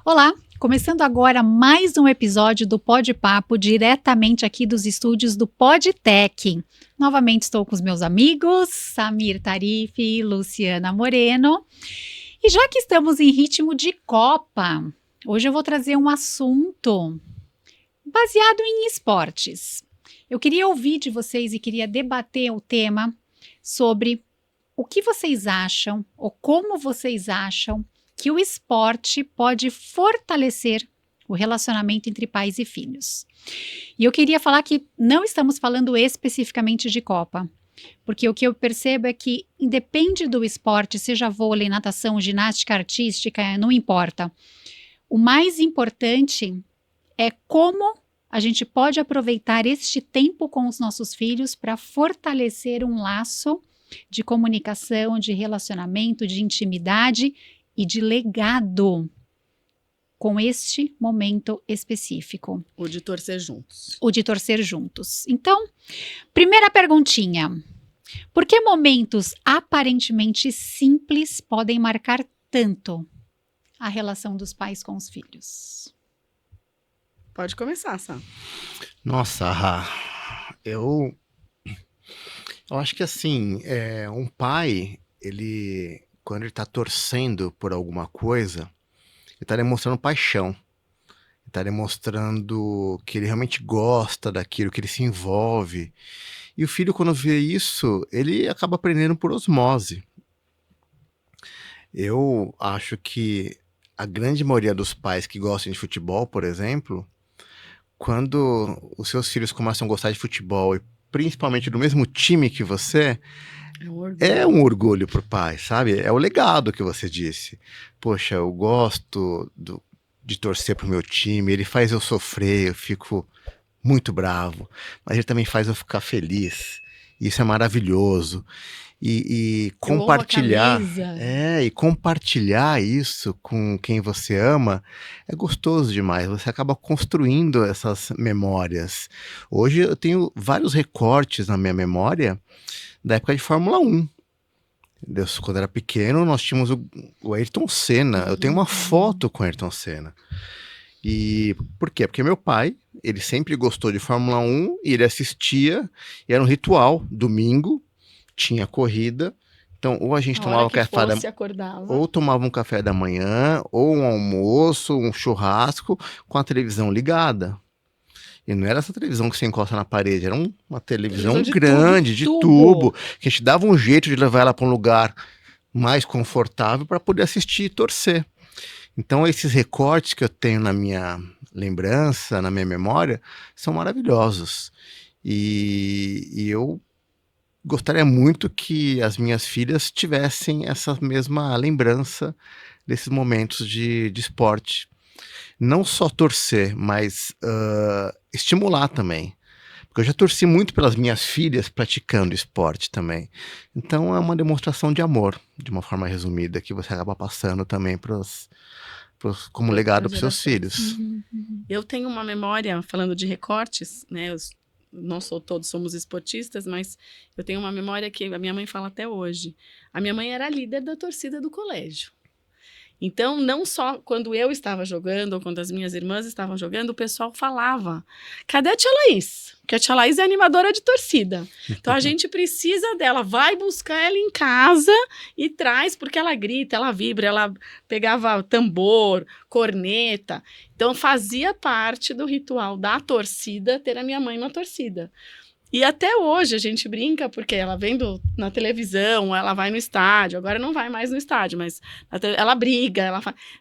Olá, começando agora mais um episódio do Pod Papo, diretamente aqui dos estúdios do Podtech. Novamente estou com os meus amigos, Samir Tarifi e Luciana Moreno. E já que estamos em ritmo de Copa, hoje eu vou trazer um assunto baseado em esportes. Eu queria ouvir de vocês e queria debater o tema sobre o que vocês acham ou como vocês acham que o esporte pode fortalecer o relacionamento entre pais e filhos. E eu queria falar que não estamos falando especificamente de Copa, porque o que eu percebo é que independe do esporte, seja vôlei, natação, ginástica artística, não importa. O mais importante é como a gente pode aproveitar este tempo com os nossos filhos para fortalecer um laço de comunicação, de relacionamento, de intimidade e de legado com este momento específico. O de torcer juntos. O de torcer juntos. Então, primeira perguntinha. Por que momentos aparentemente simples podem marcar tanto a relação dos pais com os filhos? Pode começar, Sam. Nossa, eu acho que assim, um pai, quando ele tá torcendo por alguma coisa, ele tá demonstrando paixão. Ele tá demonstrando que ele realmente gosta daquilo, que ele se envolve. E o filho, quando vê isso, ele acaba aprendendo por osmose. Eu acho que a grande maioria dos pais que gostam de futebol, por exemplo, quando os seus filhos começam a gostar de futebol, e principalmente do mesmo time que você, é um orgulho pro pai, sabe? É o legado que você disse. Poxa, eu gosto de torcer pro meu time, ele faz eu sofrer, eu fico muito bravo, mas ele também faz eu ficar feliz. Isso é maravilhoso. E compartilhar, e compartilhar isso com quem você ama é gostoso demais. Você acaba construindo essas memórias. Hoje eu tenho vários recortes na minha memória da época de Fórmula 1. Quando eu era pequeno, nós tínhamos o Ayrton Senna. Eu tenho uma foto com o Ayrton Senna. E por quê? Porque meu pai, ele sempre gostou de Fórmula 1 e ele assistia, e era um ritual, domingo, tinha corrida, então ou a gente tomava ou tomava um café da manhã, ou um almoço, um churrasco com a televisão ligada. E não era essa televisão que você encosta na parede, era uma televisão grande, de tubo, que a gente dava um jeito de levar ela para um lugar mais confortável para poder assistir e torcer. Então esses recortes que eu tenho na minha lembrança, na minha memória, são maravilhosos. E eu gostaria muito que as minhas filhas tivessem essa mesma lembrança desses momentos de esporte. Não só torcer, mas estimular também. Porque eu já torci muito pelas minhas filhas praticando esporte também. Então é uma demonstração de amor, de uma forma resumida, que você acaba passando também como legado para os seus filhos. Eu tenho uma memória, falando de recortes, né? Não todos somos esportistas, mas eu tenho uma memória que a minha mãe fala até hoje. A minha mãe era líder da torcida do colégio. Então, não só quando eu estava jogando ou quando as minhas irmãs estavam jogando, o pessoal falava: cadê a tia Laís? Porque a tia Laís é animadora de torcida. Então, a gente precisa dela. Vai buscar ela em casa e traz, porque ela grita, ela vibra, ela pegava tambor, corneta. Então, fazia parte do ritual da torcida ter a minha mãe na torcida. E até hoje a gente brinca, porque ela vendo na televisão, ela vai no estádio, agora não vai mais no estádio, mas ela briga,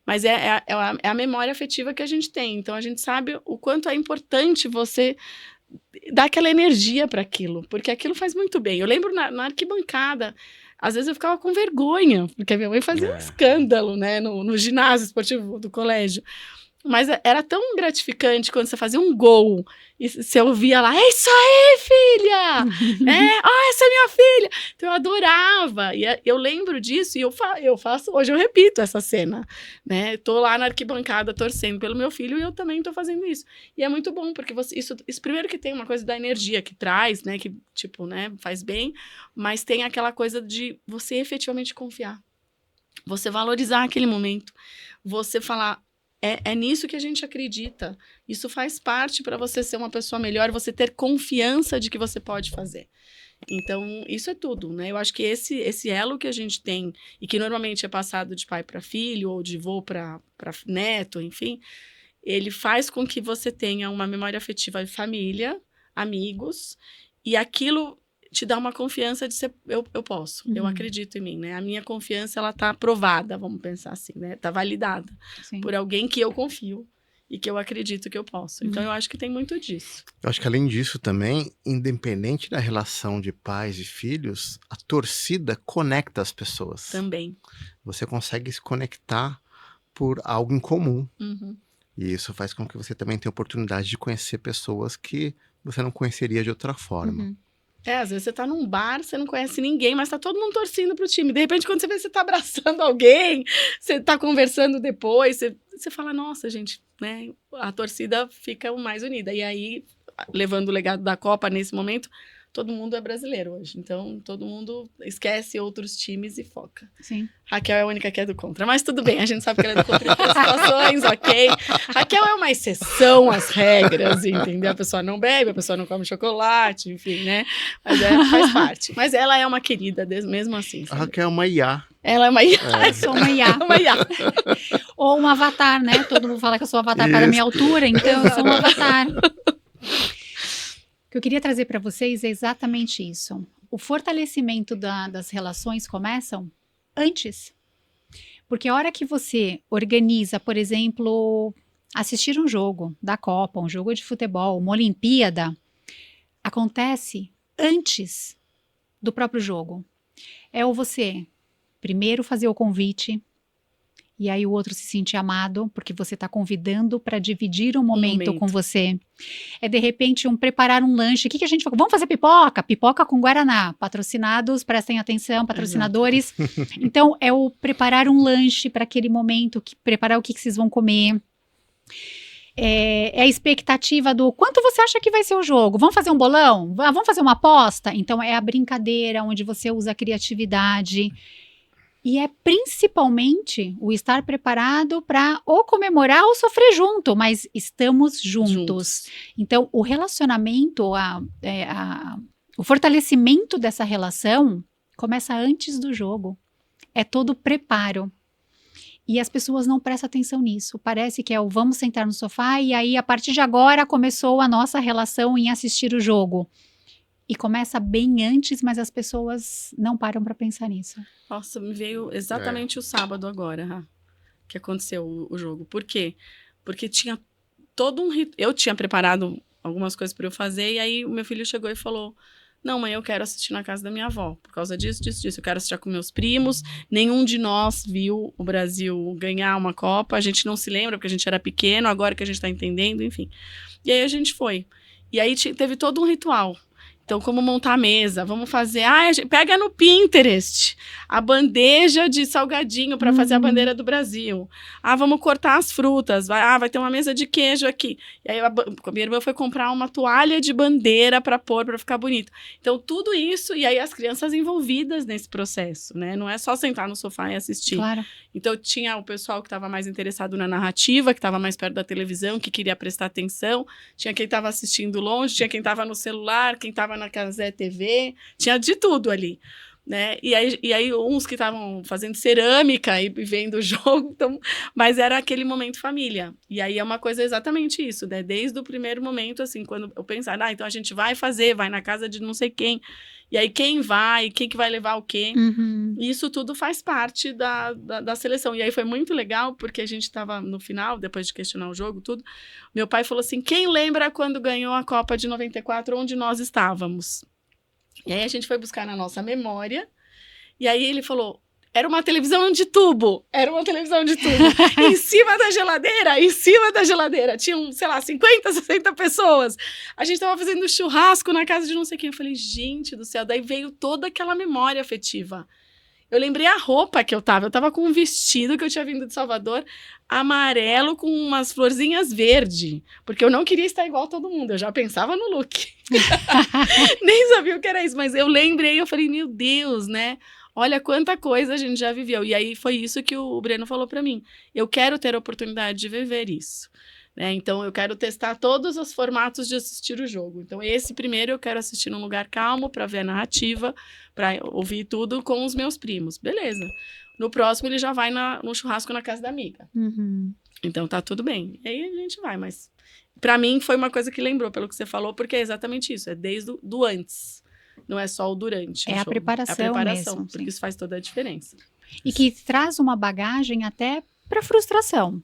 mas é a memória afetiva que a gente tem. Então a gente sabe o quanto é importante você dar aquela energia para aquilo, porque aquilo faz muito bem. Eu lembro na arquibancada, às vezes eu ficava com vergonha, porque a minha mãe fazia um escândalo, né, no ginásio esportivo do colégio. Mas era tão gratificante quando você fazia um gol e você ouvia lá: é isso aí, filha! Essa é minha filha! Então eu adorava. E eu lembro disso e eu faço, hoje eu repito essa cena, né? Tô lá na arquibancada torcendo pelo meu filho e eu também tô fazendo isso. E é muito bom, porque isso primeiro que tem uma coisa da energia que traz, né? Que, tipo, né, faz bem, mas tem aquela coisa de você efetivamente confiar. Você valorizar aquele momento. Você falar: É nisso que a gente acredita. Isso faz parte para você ser uma pessoa melhor, você ter confiança de que você pode fazer. Então, isso é tudo, né? Eu acho que esse elo que a gente tem, e que normalmente é passado de pai para filho, ou de vô para neto, enfim, ele faz com que você tenha uma memória afetiva de família, amigos, e aquilo te dá uma confiança de ser, eu posso, eu acredito em mim, né? A minha confiança, ela tá aprovada, vamos pensar assim, né? Tá validada por alguém que eu confio e que eu acredito que eu posso. Então, eu acho que tem muito disso. Eu acho que além disso também, independente da relação de pais e filhos, a torcida conecta as pessoas. Também. Você consegue se conectar por algo em comum. E isso faz com que você também tenha oportunidade de conhecer pessoas que você não conheceria de outra forma. Às vezes você tá num bar, você não conhece ninguém, mas tá todo mundo torcendo pro time. De repente, quando você vê, você tá abraçando alguém, você tá conversando depois, você fala, nossa, gente, né? A torcida fica mais unida. E aí, levando o legado da Copa nesse momento, todo mundo é brasileiro hoje. Então, todo mundo esquece outros times e foca. Sim. Raquel é a única que é do contra. Mas tudo bem, a gente sabe que ela é do contra em todas as situações, ok? Raquel é uma exceção às regras, entendeu? A pessoa não bebe, a pessoa não come chocolate, enfim, né? Mas faz parte. Mas ela é uma querida, mesmo assim. A Raquel é uma IA. Ela é uma IA. Eu sou uma IA. Uma IA. Ou um avatar, né? Todo mundo fala que eu sou um avatar para a minha altura, então eu sou um avatar. O que eu queria trazer para vocês é exatamente isso. O fortalecimento das relações começam antes. Porque a hora que você organiza, por exemplo, assistir um jogo da Copa, um jogo de futebol, uma Olimpíada, acontece antes do próprio jogo. É o você primeiro fazer o convite, e aí o outro se sentir amado, porque você está convidando para dividir um momento com você. É, de repente, preparar um lanche. O que a gente fala? Vamos fazer pipoca? Pipoca com Guaraná. Patrocinados, prestem atenção, patrocinadores. Então, é o preparar um lanche para aquele momento, preparar o que vocês vão comer. É a expectativa do quanto você acha que vai ser o jogo. Vamos fazer um bolão? Vamos fazer uma aposta? Então, é a brincadeira onde você usa a criatividade. E é principalmente o estar preparado para ou comemorar ou sofrer junto, mas estamos juntos. Então, o relacionamento, o fortalecimento dessa relação começa antes do jogo. É todo o preparo. E as pessoas não prestam atenção nisso. Parece que vamos sentar no sofá e aí, a partir de agora, começou a nossa relação em assistir o jogo. E começa bem antes, mas as pessoas não param para pensar nisso. Nossa, me veio exatamente o sábado agora, que aconteceu o jogo. Por quê? Porque tinha todo um rito. Eu tinha preparado algumas coisas para eu fazer, e aí o meu filho chegou e falou: não, mãe, eu quero assistir na casa da minha avó, por causa disso. Eu quero assistir com meus primos. Nenhum de nós viu o Brasil ganhar uma Copa. A gente não se lembra, porque a gente era pequeno, agora que a gente tá entendendo, enfim. E aí a gente foi. E aí teve todo um ritual. Então, como montar a mesa? Vamos fazer... pega no Pinterest a bandeja de salgadinho para fazer a bandeira do Brasil. Vamos cortar as frutas. Vai ter uma mesa de queijo aqui. E aí, minha irmã foi comprar uma toalha de bandeira para pôr, para ficar bonito. Então, tudo isso... E aí, as crianças envolvidas nesse processo, né? Não é só sentar no sofá e assistir. Claro. Então, tinha o pessoal que estava mais interessado na narrativa, que estava mais perto da televisão, que queria prestar atenção. Tinha quem estava assistindo longe, tinha quem estava no celular, quem estava na Casé TV, tinha de tudo ali, né? E aí uns que estavam fazendo cerâmica e vendo o jogo, então, mas era aquele momento família. E aí é uma coisa exatamente isso, né? Desde o primeiro momento, assim, quando eu pensar, então a gente vai na casa de não sei quem, e aí quem que vai levar o quê? Isso tudo faz parte da seleção. E aí foi muito legal, porque a gente estava no final, depois de questionar o jogo, tudo, meu pai falou assim, quem lembra quando ganhou a Copa de 94, onde nós estávamos? E aí a gente foi buscar na nossa memória, e aí ele falou, era uma televisão de tubo, em cima da geladeira, tinham, sei lá, 50, 60 pessoas, a gente tava fazendo churrasco na casa de não sei quem, eu falei, gente do céu, daí veio toda aquela memória afetiva. Eu lembrei a roupa que eu tava com um vestido que eu tinha vindo de Salvador, amarelo com umas florzinhas verde, porque eu não queria estar igual a todo mundo, eu já pensava no look. Nem sabia o que era isso, mas eu lembrei, eu falei, meu Deus, né? Olha quanta coisa a gente já viveu. E aí foi isso que o Breno falou para mim. Eu quero ter a oportunidade de viver isso. Né? Então, eu quero testar todos os formatos de assistir o jogo. Então, esse primeiro eu quero assistir num lugar calmo, para ver a narrativa, para ouvir tudo com os meus primos. Beleza. No próximo, ele já vai no churrasco na casa da amiga. Então, tá tudo bem. E aí, a gente vai. Mas, para mim, foi uma coisa que lembrou, pelo que você falou, porque é exatamente isso. É desde do antes. Não é só o durante. É a preparação mesmo. Porque isso faz toda a diferença. E que traz uma bagagem até para frustração.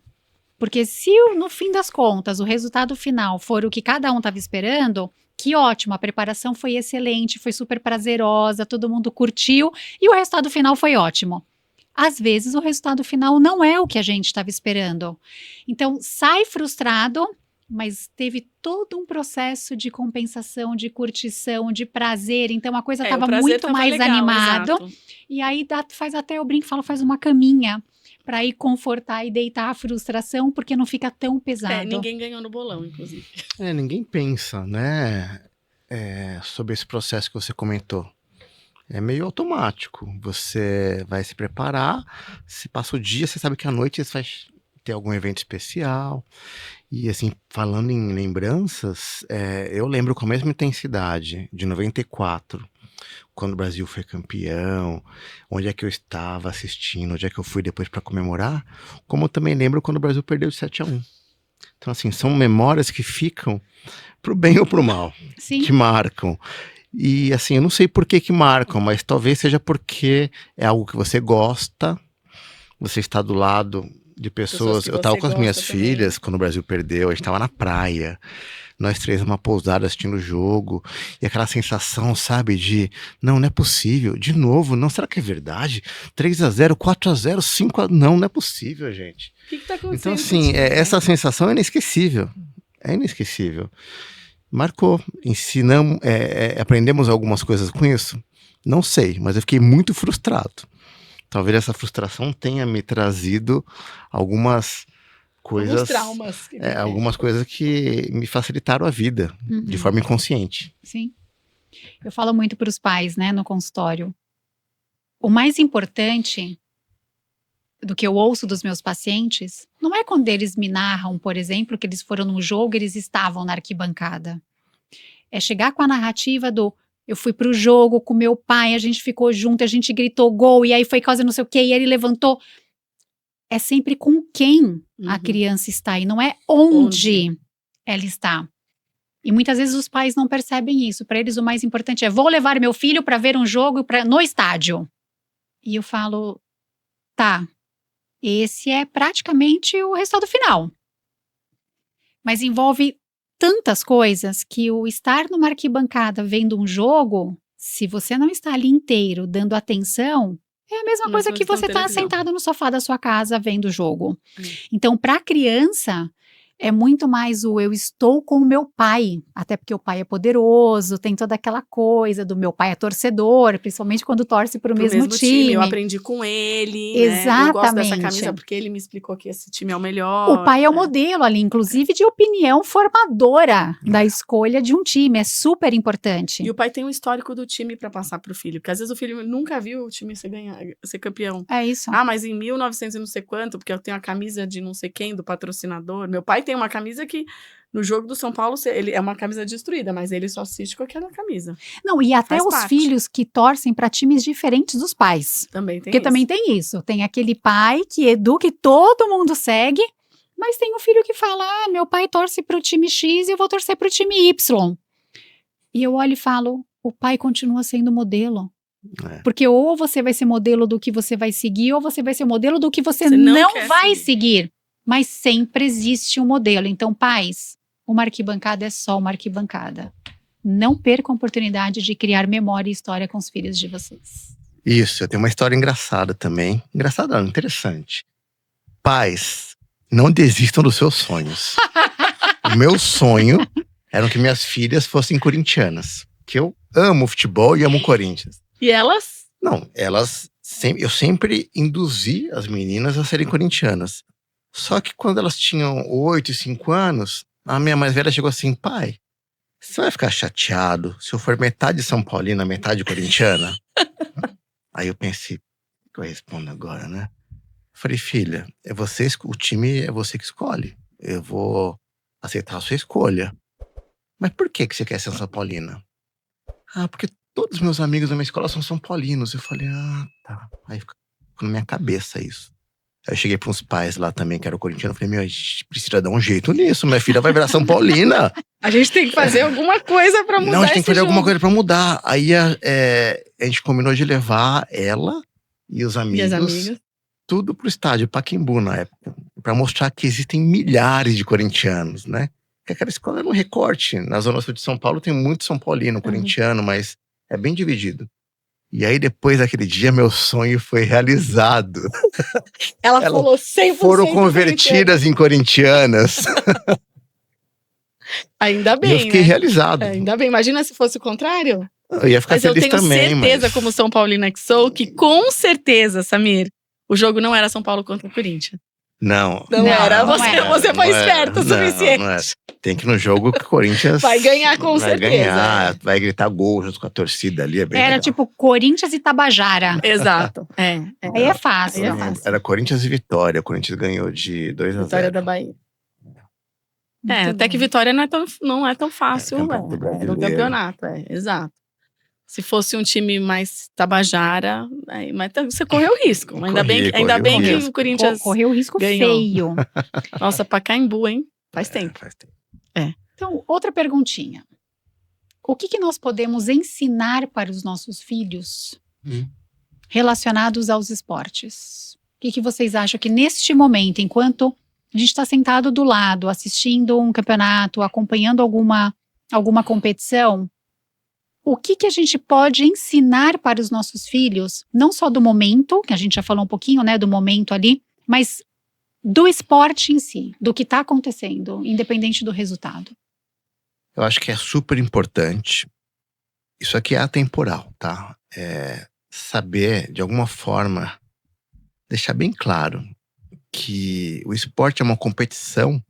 Porque se no fim das contas o resultado final for o que cada um estava esperando, que ótimo, a preparação foi excelente, foi super prazerosa, todo mundo curtiu e o resultado final foi ótimo. Às vezes o resultado final não é o que a gente estava esperando. Então sai frustrado, mas teve todo um processo de compensação, de curtição, de prazer. Então a coisa estava muito mais legal, animado. Exato. E aí faz até, eu brinco, faz uma caminha para ir confortar e deitar a frustração, porque não fica tão pesado. Ninguém ganhou no bolão, inclusive. Ninguém pensa, né, sobre esse processo que você comentou. É meio automático. Você vai se preparar, se passa o dia, você sabe que à noite você vai ter algum evento especial. E assim, falando em lembranças, eu lembro com a mesma intensidade de 94, quando o Brasil foi campeão, onde é que eu estava assistindo, onde é que eu fui depois para comemorar, como eu também lembro quando o Brasil perdeu de 7-1. Então assim, são memórias que ficam pro bem ou pro mal, Sim. que marcam. E assim, eu não sei por que marcam, mas talvez seja porque é algo que você gosta, você está do lado de pessoas. Eu estava com as minhas filhas quando o Brasil perdeu, a gente estava na praia, nós três numa pousada assistindo o jogo, e aquela sensação, sabe, de não é possível, de novo, não, será que é verdade? 3-0, 4-0, 5-0, não é possível, gente. O que tá acontecendo? Então assim, essa sensação é inesquecível, marcou. Ensinamos, aprendemos algumas coisas com isso? Não sei, mas eu fiquei muito frustrado. Talvez essa frustração tenha me trazido algumas coisas, alguns traumas. Algumas coisas que me facilitaram a vida, de forma inconsciente. Sim. Eu falo muito para os pais, né, no consultório. O mais importante do que eu ouço dos meus pacientes, não é quando eles me narram, por exemplo, que eles foram num jogo e eles estavam na arquibancada. É chegar com a narrativa do eu fui pro jogo com meu pai, a gente ficou junto, a gente gritou gol, e aí foi causa não sei o quê, e ele levantou. É sempre com quem a criança está, e não é onde ela está. E muitas vezes os pais não percebem isso. Para eles o mais importante é, vou levar meu filho para ver um jogo no estádio. E eu falo, tá, esse é praticamente o resultado final. Mas envolve tantas coisas que o estar numa arquibancada vendo um jogo, se você não está ali inteiro, dando atenção, é a mesma coisa que você está sentado no sofá da sua casa vendo o jogo. Então, para a criança, é muito mais eu estou com o meu pai, até porque o pai é poderoso, tem toda aquela coisa do meu pai é torcedor, principalmente quando torce para o mesmo time. Eu aprendi com ele, exatamente. Né? Eu gosto dessa camisa porque ele me explicou que esse time é o melhor. O pai é o modelo ali, inclusive de opinião formadora da escolha de um time, é super importante. E o pai tem um histórico do time para passar para o filho, porque às vezes o filho nunca viu o time ser campeão. É isso. Ah, mas em 1900 e não sei quanto, porque eu tenho a camisa de não sei quem, do patrocinador. Meu pai tem uma camisa que no jogo do São Paulo ele é uma camisa destruída, mas ele só assiste com aquela camisa. Não, e até os filhos que torcem para times diferentes dos pais. Também tem porque isso. Também tem isso. Tem aquele pai que educa e todo mundo segue, mas tem um filho que fala, meu pai torce para o time X e eu vou torcer para o time Y. E eu olho e falo, o pai continua sendo modelo. Porque ou você vai ser modelo do que você vai seguir, ou você vai ser modelo do que você não vai seguir. Mas sempre existe um modelo. Então, pais, uma arquibancada é só uma arquibancada. Não percam a oportunidade de criar memória e história com os filhos de vocês. Isso, eu tenho uma história engraçada também. Engraçada, não, interessante. Pais, não desistam dos seus sonhos. O meu sonho era que minhas filhas fossem corintianas. Que eu amo futebol e amo o Corinthians. E elas? Não, eu sempre induzi as meninas a serem corintianas. Só que quando elas tinham 8 e 5 anos, a minha mais velha chegou assim, pai, você vai ficar chateado se eu for metade São Paulina, metade corintiana? Aí eu pensei, o que eu respondo agora, né? Falei, filha, o time é você que escolhe. Eu vou aceitar a sua escolha. Mas por que você quer ser São Paulina? Ah, porque todos os meus amigos da minha escola são São Paulinos. Eu falei, tá. Aí ficou na minha cabeça isso. Aí eu cheguei para uns pais lá também, que eram corintianos. Eu falei, a gente precisa dar um jeito nisso. Minha filha vai virar São Paulina. A gente tem que fazer alguma coisa pra mudar. Não, a gente tem que fazer alguma jogo. coisa pra mudar. Aí a gente combinou de levar ela e os amigos. E as amigas. Tudo pro estádio Pacaembu na época. Pra mostrar que existem milhares de corintianos, né? Porque aquela escola era um recorte. Na Zona Sul de São Paulo tem muito São Paulino, corintiano, mas é bem dividido. E aí, depois daquele dia, meu sonho foi realizado. Ela falou 100%. Foram convertidas em corintianas. Ainda bem, E eu fiquei realizado. Ainda bem. Imagina se fosse o contrário. Eu ia ficar Mas eu feliz tenho também. certeza, como São Paulina que sou, que com certeza, Samir, o jogo não era São Paulo contra o Corinthians. Não era. não Você foi esperto o suficiente. Não é. Tem que ir no jogo que o Corinthians vai ganhar com vai certeza. Ganhar, vai gritar gol junto com a torcida ali. É bem Era legal. tipo Corinthians e Tabajara. Exato. Aí é fácil. Aí é fácil. Era Corinthians e Vitória. O Corinthians ganhou de 2-0. Vitória da Bahia. Até que Vitória não é tão fácil. No campeonato, exato. Se fosse um time mais Tabajara, mas você correu risco. Ainda bem que o Corinthians correu risco ganhou. feio. Nossa, Pacaembu, hein? Faz tempo. Então, outra perguntinha. O que nós podemos ensinar para os nossos filhos relacionados aos esportes? O que vocês acham que neste momento, enquanto a gente está sentado do lado, assistindo um campeonato, acompanhando alguma competição, o que a gente pode ensinar para os nossos filhos, não só do momento, que a gente já falou um pouquinho, né, do momento ali, mas do esporte em si, do que está acontecendo, independente do resultado? Eu acho que é super importante. Isso aqui é atemporal, tá? Saber, de alguma forma, deixar bem claro que o esporte é uma competição,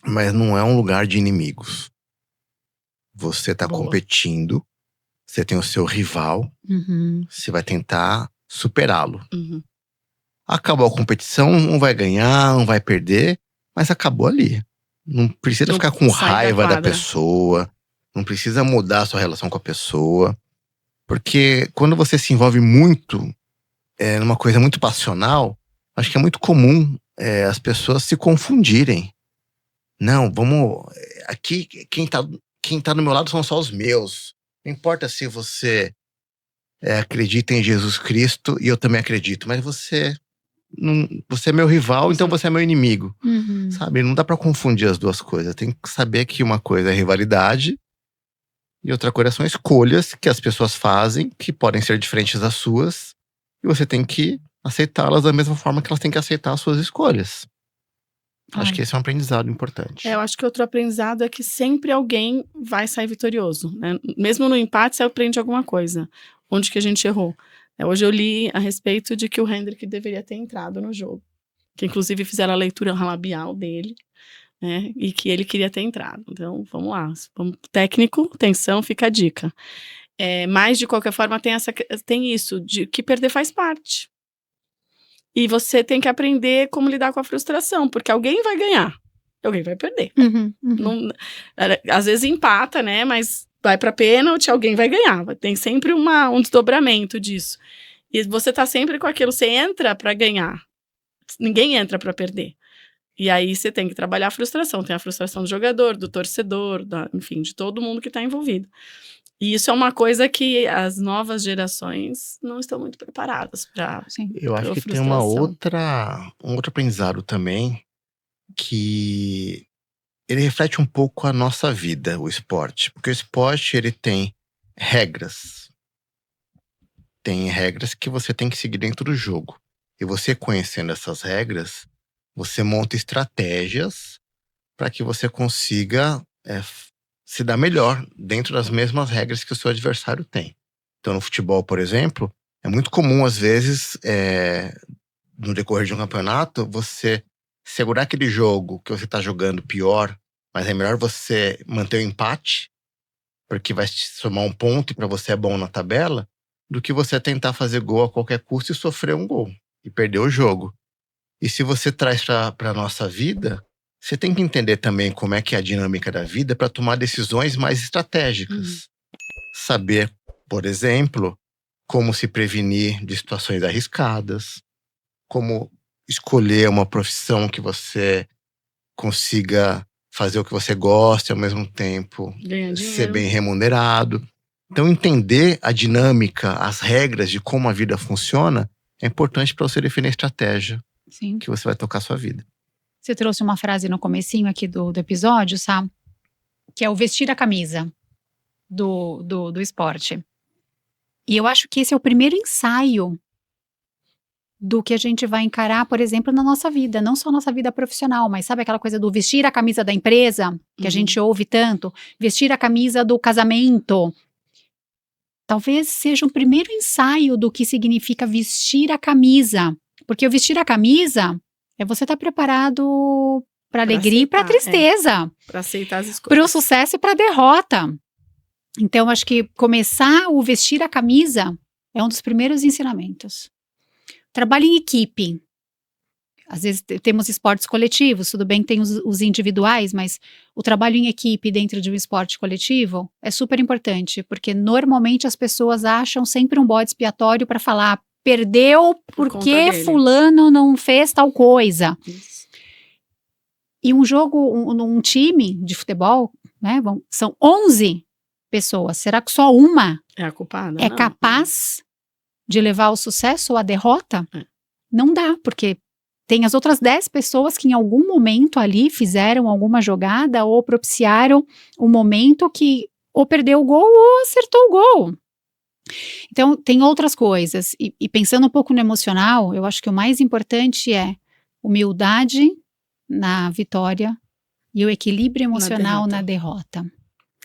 mas não é um lugar de inimigos. Você está competindo, você tem o seu rival, você vai tentar superá-lo. Acabou a competição, um vai ganhar, um vai perder, mas acabou ali. Não precisa ficar com raiva da pessoa, não precisa mudar a sua relação com a pessoa. Porque quando você se envolve muito numa coisa muito passional, acho que é muito comum as pessoas se confundirem. Não, vamos… Aqui, quem tá do meu lado são só os meus. Não importa se você acredita em Jesus Cristo e eu também acredito, mas você é meu rival, então você é meu inimigo. Sabe? Não dá pra confundir as duas coisas. Tem que saber que uma coisa é rivalidade e outra coisa são escolhas que as pessoas fazem, que podem ser diferentes das suas, e você tem que aceitá-las da mesma forma que elas têm que aceitar as suas escolhas. Acho que esse é um aprendizado importante. Eu acho que outro aprendizado é que sempre alguém vai sair vitorioso, né? Mesmo no empate, você aprende alguma coisa. Onde que a gente errou? Hoje eu li a respeito de que o Hendrick deveria ter entrado no jogo. Que inclusive fizeram a leitura labial dele, né? E que ele queria ter entrado. Então, vamos lá. Técnico, atenção, fica a dica. Mas, de qualquer forma, tem isso, de que perder faz parte. E você tem que aprender como lidar com a frustração, porque alguém vai ganhar, alguém vai perder. Não, às vezes empata, né? Mas vai pra pênalti, alguém vai ganhar. Tem sempre um desdobramento disso. E você tá sempre com aquilo, você entra pra ganhar. Ninguém entra pra perder. E aí você tem que trabalhar a frustração. Tem a frustração do jogador, do torcedor, enfim, de todo mundo que tá envolvido. E isso é uma coisa que as novas gerações não estão muito preparadas para. Eu acho que tem um outro aprendizado também, que ele reflete um pouco a nossa vida, o esporte. Porque o esporte, ele tem regras. Tem regras que você tem que seguir dentro do jogo. E você conhecendo essas regras, você monta estratégias para que você consiga se dar melhor dentro das mesmas regras que o seu adversário tem. Então, no futebol, por exemplo, é muito comum, às vezes, no decorrer de um campeonato, você segurar aquele jogo que você está jogando pior, mas é melhor você manter o empate, porque vai te somar um ponto e para você é bom na tabela, do que você tentar fazer gol a qualquer custo e sofrer um gol e perder o jogo. E se você traz para a nossa vida, você tem que entender também como é que é a dinâmica da vida para tomar decisões mais estratégicas. Saber, por exemplo, como se prevenir de situações arriscadas, como escolher uma profissão que você consiga fazer o que você gosta e ao mesmo tempo Ganhar ser dinheiro. bem remunerado. Então, entender a dinâmica, as regras de como a vida funciona é importante para você definir a estratégia Sim. que você vai tocar a sua vida. Você trouxe uma frase no comecinho aqui do episódio, sabe? Que é o vestir a camisa do esporte. E eu acho que esse é o primeiro ensaio do que a gente vai encarar, por exemplo, na nossa vida. Não só nossa vida profissional, mas sabe aquela coisa do vestir a camisa da empresa, que a gente ouve tanto? Vestir a camisa do casamento. Talvez seja um primeiro ensaio do que significa vestir a camisa. Porque o vestir a camisa é você estar preparado para alegria e para tristeza. Para aceitar as escolhas. Para o sucesso e para a derrota. Então, acho que começar o vestir a camisa é um dos primeiros ensinamentos. Trabalho em equipe. Às vezes temos esportes coletivos, tudo bem que tem os individuais, mas o trabalho em equipe dentro de um esporte coletivo é super importante, porque normalmente as pessoas acham sempre um bode expiatório para falar, perdeu porque fulano não fez tal coisa. Isso. E um jogo, um time de futebol, né, são 11 pessoas. Será que só uma é a culpada? É capaz de levar ao sucesso ou à derrota? Não dá, porque tem as outras 10 pessoas que em algum momento ali fizeram alguma jogada ou propiciaram um momento que ou perdeu o gol ou acertou o gol. Então, tem outras coisas. E pensando um pouco no emocional, eu acho que o mais importante é humildade na vitória e o equilíbrio emocional na derrota.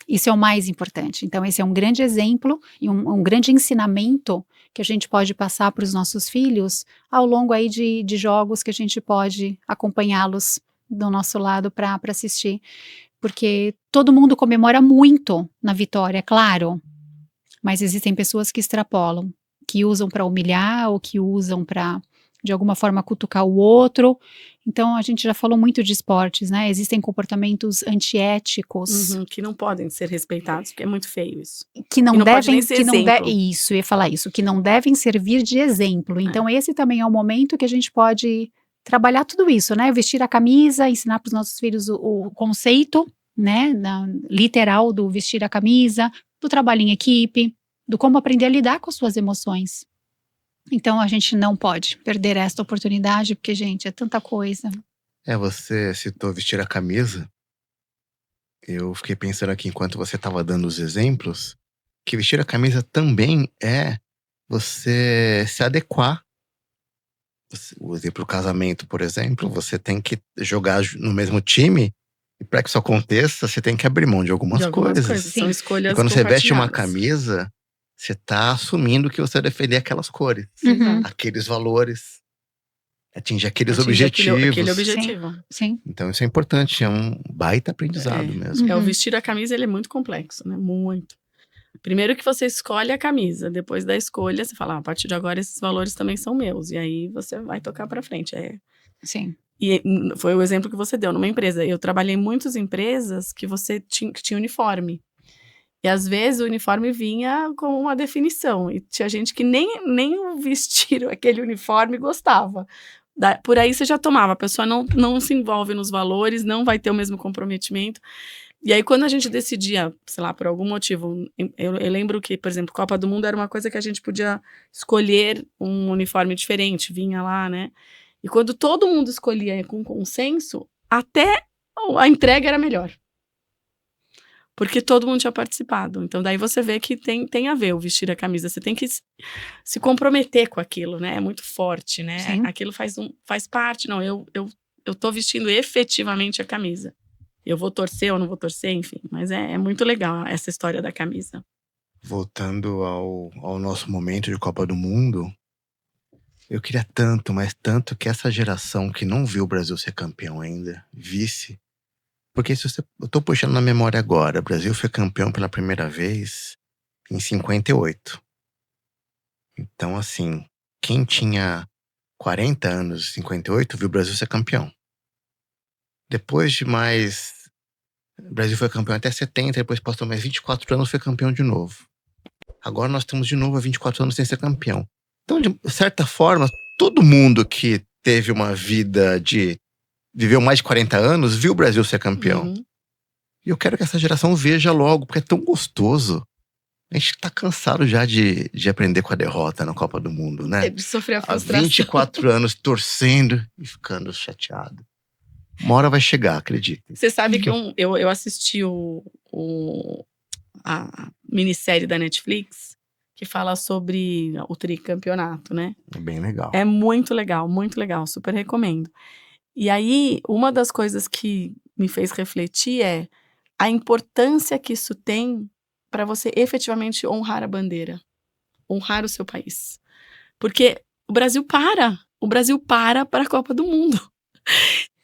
Isso é o mais importante. Então, esse é um grande exemplo e um grande ensinamento que a gente pode passar para os nossos filhos ao longo aí de jogos que a gente pode acompanhá-los do nosso lado para assistir. Porque todo mundo comemora muito na vitória, é claro. Mas existem pessoas que extrapolam, que usam para humilhar ou que usam para, de alguma forma, cutucar o outro. Então, a gente já falou muito de esportes, né? Existem comportamentos antiéticos. Que não podem ser respeitados, porque é muito feio isso. Que não devem, isso, eu ia falar isso, que não devem servir de exemplo. Então, esse também é o momento que a gente pode trabalhar tudo isso, né? Vestir a camisa, ensinar para os nossos filhos o conceito, né? Literal do vestir a camisa, do trabalho em equipe, do como aprender a lidar com as suas emoções. Então, a gente não pode perder esta oportunidade, porque, gente, é tanta coisa. Você citou vestir a camisa. Eu fiquei pensando aqui, enquanto você estava dando os exemplos, que vestir a camisa também é você se adequar. O exemplo do casamento, por exemplo, você tem que jogar no mesmo time, e para que isso aconteça, você tem que abrir mão de algumas coisas. São escolhas e quando você veste uma camisa, você está assumindo que você vai defender aquelas cores, aqueles valores, atingir aqueles objetivos. Aquele objetivo. Sim. Então isso é importante, é um baita aprendizado mesmo. O vestir a camisa, ele é muito complexo, né? Muito. Primeiro que você escolhe a camisa, depois da escolha você fala, a partir de agora esses valores também são meus, e aí você vai tocar pra frente. Sim. E foi o exemplo que você deu numa empresa. Eu trabalhei em muitas empresas que você tinha uniforme. E às vezes o uniforme vinha com uma definição. E tinha gente que nem o vestir aquele uniforme gostava. Por aí você já tomava. A pessoa não se envolve nos valores, não vai ter o mesmo comprometimento. E aí quando a gente decidia, sei lá, por algum motivo, eu lembro que, por exemplo, Copa do Mundo era uma coisa que a gente podia escolher um uniforme diferente. Vinha lá, né? E quando todo mundo escolhia com consenso, até a entrega era melhor. Porque todo mundo tinha participado. Então, daí você vê que tem a ver o vestir a camisa. Você tem que se comprometer com aquilo, né? É muito forte, né? Sim. Aquilo faz parte. Não, eu tô vestindo efetivamente a camisa. Eu vou torcer ou não vou torcer, enfim. Mas é muito legal essa história da camisa. Voltando ao nosso momento de Copa do Mundo, eu queria tanto, mas tanto, que essa geração que não viu o Brasil ser campeão ainda, visse. Porque eu tô puxando na memória agora, o Brasil foi campeão pela primeira vez em 58. Então, assim, quem tinha 40 anos, 58, viu o Brasil ser campeão. Depois de mais... O Brasil foi campeão até 70, depois passou mais 24 anos, foi campeão de novo. Agora nós estamos de novo há 24 anos sem ser campeão. Então, de certa forma, todo mundo que teve uma vida de... viveu mais de 40 anos, viu o Brasil ser campeão. Uhum. E eu quero que essa geração veja logo, porque é tão gostoso. A gente tá cansado já de aprender com a derrota na Copa do Mundo, né? De sofrer a Há frustração. 24 anos torcendo e ficando chateado. Uma hora vai chegar, acredita. Você sabe que eu assisti a minissérie da Netflix que fala sobre o tricampeonato, né? É bem legal. É muito legal, super recomendo. E aí, uma das coisas que me fez refletir é a importância que isso tem para você efetivamente honrar a bandeira, honrar o seu país. Porque o Brasil para a Copa do Mundo.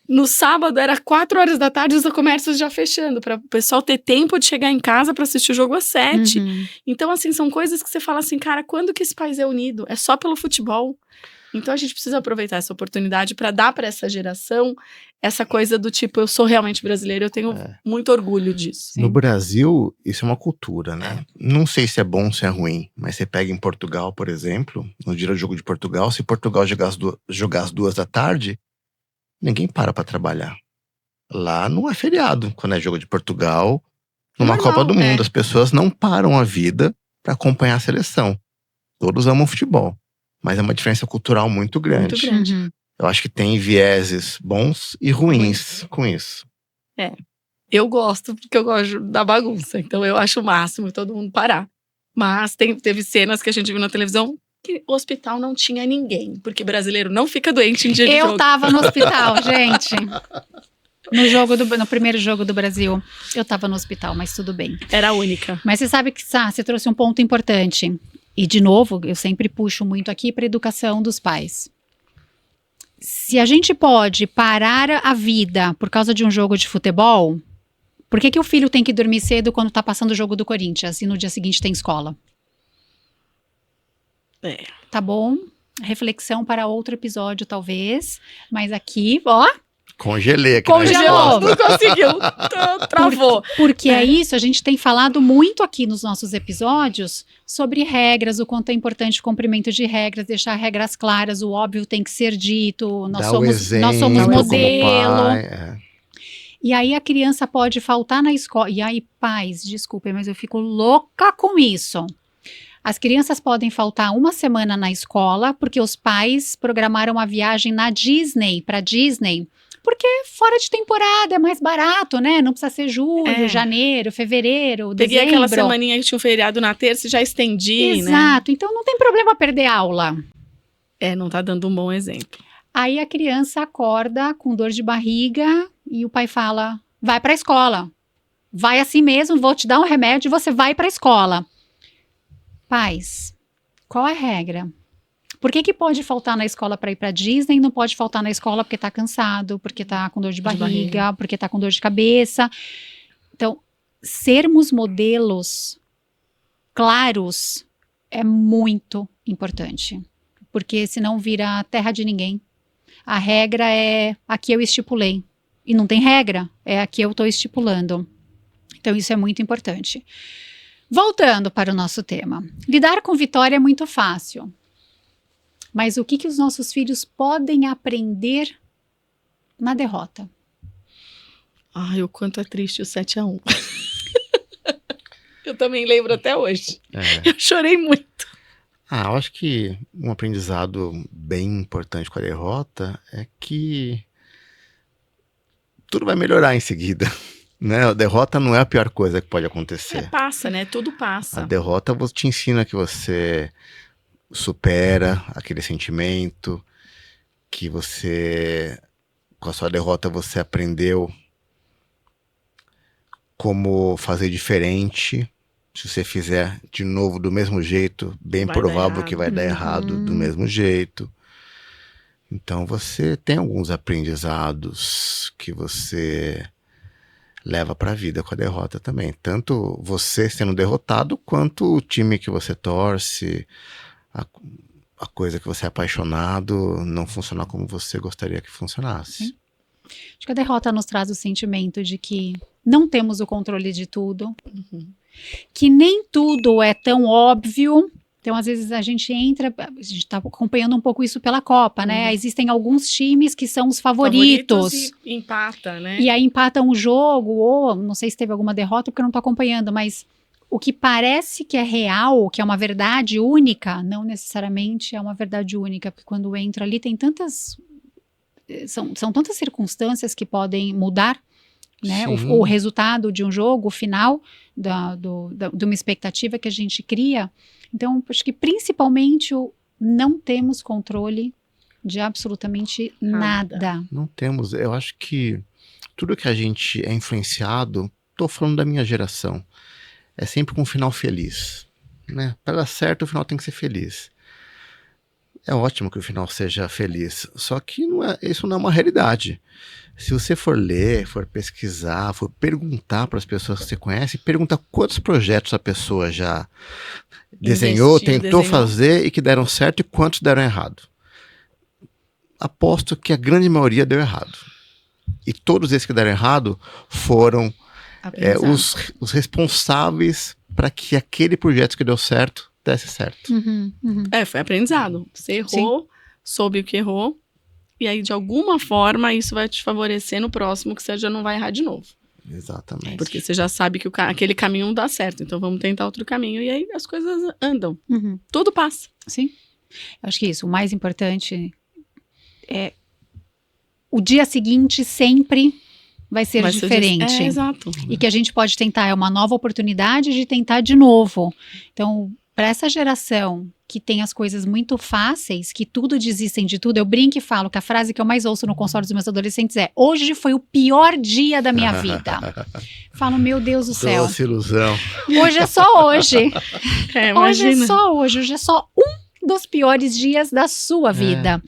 No sábado era 4 horas da tarde, os comércios já fechando, para o pessoal ter tempo de chegar em casa para assistir o jogo às 7. Uhum. Então, assim, são coisas que você fala assim, cara, quando que esse país é unido? É só pelo futebol. Então, a gente precisa aproveitar essa oportunidade para dar para essa geração essa coisa do tipo, eu sou realmente brasileiro, eu tenho muito orgulho disso. No Brasil, isso é uma cultura, né? Não sei se é bom ou se é ruim, mas você pega em Portugal, por exemplo, no dia do jogo de Portugal, se Portugal jogar às 2 da tarde, ninguém para trabalhar. Lá não é feriado, quando é jogo de Portugal, numa Normal, Copa do Mundo. As pessoas não param a vida para acompanhar a seleção. Todos amam futebol, mas é uma diferença cultural muito grande. Muito grande. Uhum. Eu acho que tem vieses bons e ruins com isso. Eu gosto, porque eu gosto da bagunça. Então, eu acho o máximo todo mundo parar. Mas teve cenas que a gente viu na televisão que o hospital não tinha ninguém. Porque brasileiro não fica doente em dia de jogo. Eu tava no hospital, gente. No primeiro jogo do Brasil, eu tava no hospital, mas tudo bem. Era a única. Mas você sabe que, Sá, você trouxe um ponto importante. E, de novo, eu sempre puxo muito aqui para a educação dos pais. Se a gente pode parar a vida por causa de um jogo de futebol, por que o filho tem que dormir cedo quando tá passando o jogo do Corinthians e no dia seguinte tem escola? Tá bom? Reflexão para outro episódio, talvez. Mas aqui, ó... Congelei aqui. Congelou. Não conseguiu. Travou. Porque é isso, a gente tem falado muito aqui nos nossos episódios sobre regras, o quanto é importante o cumprimento de regras, deixar regras claras, o óbvio tem que ser dito, nós somos modelo. E aí a criança pode faltar na escola. E aí, pais, desculpem, mas eu fico louca com isso. As crianças podem faltar uma semana na escola porque os pais programaram uma viagem para Disney. Porque fora de temporada é mais barato, né? Não precisa ser julho, janeiro, fevereiro, Peguei dezembro. aquela semaninha que tinha um feriado na terça e já estendi, né? Exato. Então não tem problema perder aula. Não tá dando um bom exemplo. Aí a criança acorda com dor de barriga e o pai fala, vai pra escola. Vai assim mesmo, vou te dar um remédio e você vai pra escola. Pais, qual é a regra? Por que pode faltar na escola para ir para Disney e não pode faltar na escola porque tá cansado, porque tá com dor de barriga, porque tá com dor de cabeça? Então, sermos modelos claros é muito importante, porque senão vira terra de ninguém. A regra é aqui eu estipulei, e não tem regra, é aqui eu estou estipulando. Então, isso é muito importante. Voltando para o nosso tema, lidar com vitória é muito fácil. Mas o que os nossos filhos podem aprender na derrota? Ai, o quanto é triste o 7-1. Eu também lembro até hoje. Eu chorei muito. Eu acho que um aprendizado bem importante com a derrota é que tudo vai melhorar em seguida. Né? A derrota não é a pior coisa que pode acontecer. Passa, né? Tudo passa. A derrota te ensina que você supera aquele sentimento, que você, com a sua derrota, você aprendeu como fazer diferente. Se você fizer de novo do mesmo jeito, bem provável que vai dar errado do mesmo jeito. Então você tem alguns aprendizados que você leva para a vida com a derrota também. Tanto você sendo derrotado, quanto o time que você torce, a, a coisa que você é apaixonado não funcionar como você gostaria que funcionasse. Sim. Acho que a derrota nos traz o sentimento de que não temos o controle de tudo, que nem tudo é tão óbvio. Então, às vezes, a gente está acompanhando um pouco isso pela Copa, né? Existem alguns times que são os favoritos. E empata, né? E aí empatam o jogo, ou não sei se teve alguma derrota, porque eu não estou acompanhando, mas o que parece que é real, que é uma verdade única, não necessariamente é uma verdade única, porque quando entra ali tem tantas... São tantas circunstâncias que podem mudar, né? O resultado de um jogo, o final de uma expectativa que a gente cria. Então, acho que principalmente não temos controle de absolutamente nada. Não temos. Eu acho que tudo que a gente é influenciado, estou falando da minha geração, é sempre com um final feliz, né? Para dar certo, o final tem que ser feliz. É ótimo que o final seja feliz, só que isso não é uma realidade. Se você for ler, for pesquisar, for perguntar para as pessoas que você conhece, pergunta quantos projetos a pessoa já desenhou, tentou fazer e que deram certo e quantos deram errado. Aposto que a grande maioria deu errado. E todos esses que deram errado foram os responsáveis para que aquele projeto que deu certo desse certo. Foi aprendizado. Você errou, soube o que errou, e aí, de alguma forma, isso vai te favorecer no próximo, que você já não vai errar de novo. Exatamente. Porque você já sabe que aquele caminho não dá certo, então vamos tentar outro caminho, e aí as coisas andam. Tudo passa. Sim. Acho que isso, o mais importante é o dia seguinte sempre vai ser diferente. Exato. E que a gente pode tentar, é uma nova oportunidade de tentar de novo. Então, para essa geração que tem as coisas muito fáceis, que tudo desistem de tudo, eu brinco e falo que a frase que eu mais ouço no consultório dos meus adolescentes é: hoje foi o pior dia da minha vida. Falo, meu Deus do céu. Doce ilusão. Hoje é só hoje. Hoje Imagina. é só hoje. Hoje é só dos piores dias da sua vida.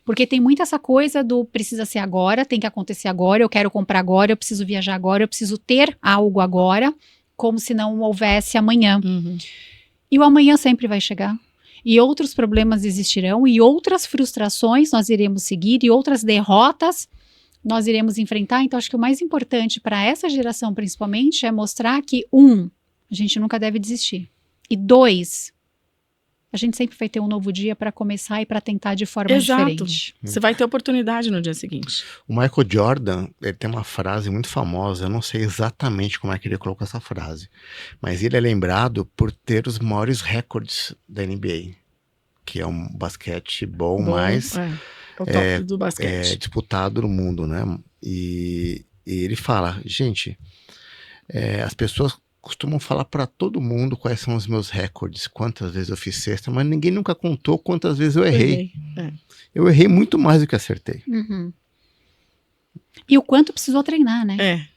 Porque tem muito essa coisa do precisa ser agora, tem que acontecer agora, eu quero comprar agora, eu preciso viajar agora, eu preciso ter algo agora, como se não houvesse amanhã. E o amanhã sempre vai chegar. E outros problemas existirão, e outras frustrações nós iremos seguir, e outras derrotas nós iremos enfrentar. Então, acho que o mais importante para essa geração, principalmente, é mostrar que, a gente nunca deve desistir. E 2, a gente sempre vai ter um novo dia para começar e para tentar de forma diferente. Você vai ter oportunidade no dia seguinte. O Michael Jordan, ele tem uma frase muito famosa, eu não sei exatamente como é que ele colocou essa frase, mas ele é lembrado por ter os maiores recordes da NBA, que é um basquetebol mais o top do basquete. Disputado no mundo, né? E ele fala, gente, as pessoas costumam falar para todo mundo quais são os meus recordes, quantas vezes eu fiz cesta, mas ninguém nunca contou quantas vezes eu errei. Eu errei muito mais do que acertei. E o quanto precisou treinar, né?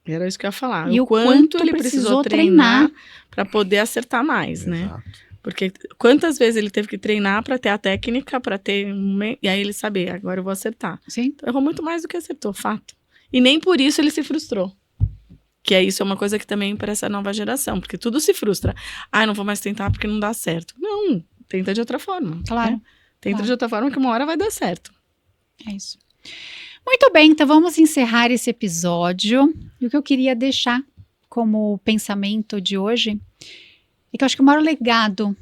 Era isso que eu ia falar. E o quanto ele precisou treinar para poder acertar mais, né? Exato. Porque quantas vezes ele teve que treinar para ter a técnica, para ter e aí ele saber, agora eu vou acertar. Sim. Então, errou muito mais do que acertou, fato. E nem por isso ele se frustrou. Que isso é uma coisa que também para essa nova geração, porque tudo se frustra. Não vou mais tentar porque não dá certo. Não, tenta de outra forma. Claro. Né? Tenta de outra forma que uma hora vai dar certo. É isso. Muito bem, então vamos encerrar esse episódio. E o que eu queria deixar como pensamento de hoje é que eu acho que o maior legado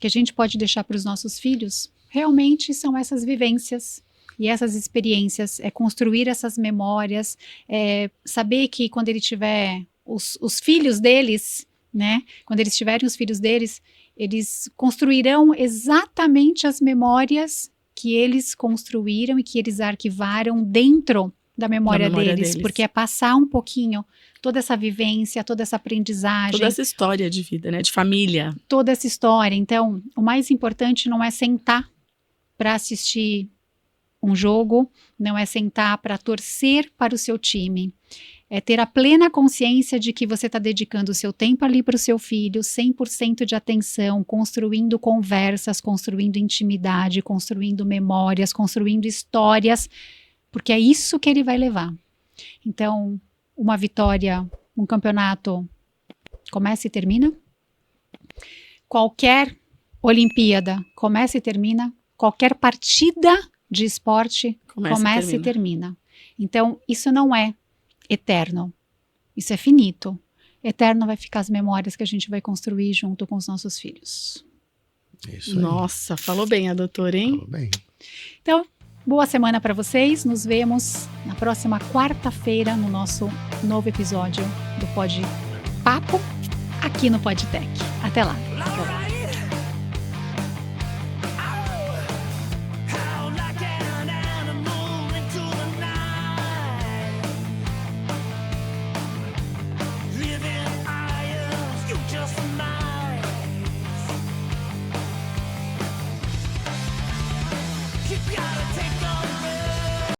que a gente pode deixar para os nossos filhos realmente são essas vivências e essas experiências, é construir essas memórias, saber que quando ele tiver os filhos deles, né? Quando eles tiverem os filhos deles, eles construirão exatamente as memórias que eles construíram e que eles arquivaram dentro da memória deles, porque é passar um pouquinho toda essa vivência, toda essa aprendizagem. Toda essa história de vida, né? De família. Toda essa história. Então, o mais importante não é sentar para assistir um jogo, não é sentar para torcer para o seu time. É ter a plena consciência de que você está dedicando o seu tempo ali para o seu filho, 100% de atenção, construindo conversas, construindo intimidade, construindo memórias, construindo histórias, porque é isso que ele vai levar. Então, uma vitória, um campeonato começa e termina. Qualquer Olimpíada começa e termina. Qualquer partida de esporte começa e termina. Então, isso não é eterno. Isso é finito. Eterno vai ficar as memórias que a gente vai construir junto com os nossos filhos. Isso aí. Nossa, falou bem a doutora, hein? Falou bem. Então, boa semana para vocês. Nos vemos na próxima quarta-feira no nosso novo episódio do Pod Papo aqui no PodTech. Até lá. Até lá.